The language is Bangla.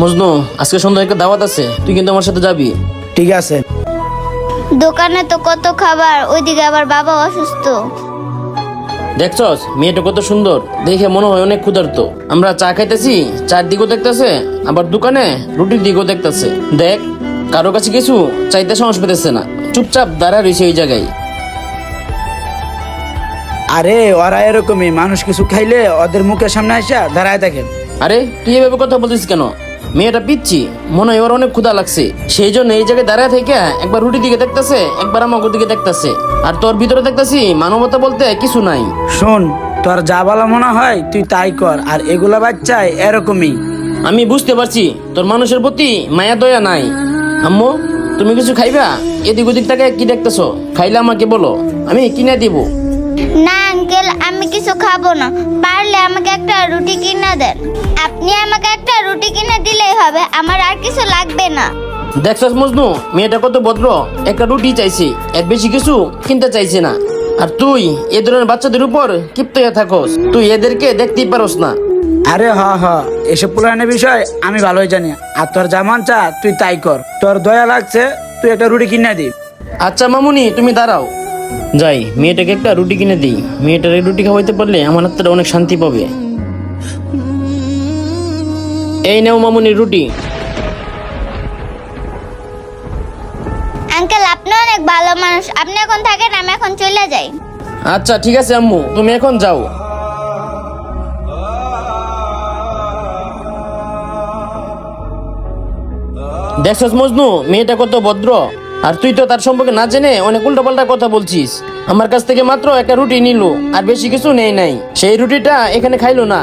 মজনু, আজকে সন্ধ্যায় একটা দাওয়াত আছে, তুই কিন্তু আমার সাথে যাবি। ঠিক আছে। দোকানে তো কত খাবার, ওইদিকে আবার বাবা অসুস্থ। দেখছস মেয়েটা কত সুন্দর, দেখে মনে হয় অনেক ক্ষুধার্ত। আমরা চা খাইতেছি, চার দিকেও দেখতেছে, আবার দোকানে রুটির দিকেও দেখতেছে। দেখ, কারো কাছে কিছু চাইতে সাহস পেতেছে না, চুপচাপ দাঁড়া রয়েছে ওই জায়গায়। আরে ওরা এরকমই, মানুষ কিছু খাইলে ওদের মুখের সামনে আসা দাঁড়ায় থাকেন। আরে তুই এভাবে কথা বলছিস কেন? মেয়েটা পিচ্ছি, মনে হয় ওর অনেক ক্ষুধা লাগছে, সেই জন্য এই জায়গায় দাঁড়ায় থেকে একবার রুটির দিকে দেখতেছে, একবার আমাকে দিকে দেখতেছে। আর তোর ভিতরে দেখতেছি মানবতা বলতে কিছু নাই। শোন, তোর যা ভালো মনে হয় তুই তাই কর, আর এগুলা বাচ্চায় এরকমই। আমি বুঝতে পারছি তোর মানুষের প্রতি মায়া দয়া নাই। আম্মু, তুমি কিছু খাইবা? এদিক ওদিক থেকে কি দেখতেছো? খাইলে আমাকে বলো, আমি কিনে দিব। না আঙ্কেল, আমি কিছু খাবো না। পারলে আমাকে একটা রুটি কিনে দেন। আপনি আমাকে একটা রুটি কিনে দিলেই হবে, আমার আর কিছু লাগবে না। দেখছস মজনু, মেয়েটা কত ভদ্র, একটা রুটি চাইছি, এর বেশি কিছু কিনতে চাইছে না। আর তুই এ ধরনের বাচ্চাদের উপর ক্ষিপ্ত হয়ে থাকস, তুই এদেরকে দেখতেই পারস না। আরে এসব পুরানের বিষয় আমি ভালোই জানি। আর তোর যা মন চা তুই তাই কর, তোর দয়া লাগছে, তুই একটা রুটি কিনে দি। আচ্ছা মামুনি, তুমি দাঁড়াও, যাই মেয়েটাকে একটা রুটি কিনে দিই। মেয়েটার এই রুটি খাওয়াইতে পারলে আমার হাতটা অনেক শান্তি পাবে। এই নাও মামুনি রুটি। আঙ্কেল, আপনি অনেক ভালো মানুষ, আপনি এখন থাকেন, আমি এখন চলে যাই। আচ্ছা ঠিক আছে আম্মু, তুমি এখন যাও। দেখছস মজনু, মেয়েটা কত ভদ্র, আর তুই তো তার সম্পর্কে না জেনে অনেক উল্টোপাল্টা কথা বলছিস। আমার কাছ থেকে মাত্র একটা রুটি নিল, আর বেশি কিছু নেই নাই। সেই রুটিটা এখানে খাইলো না।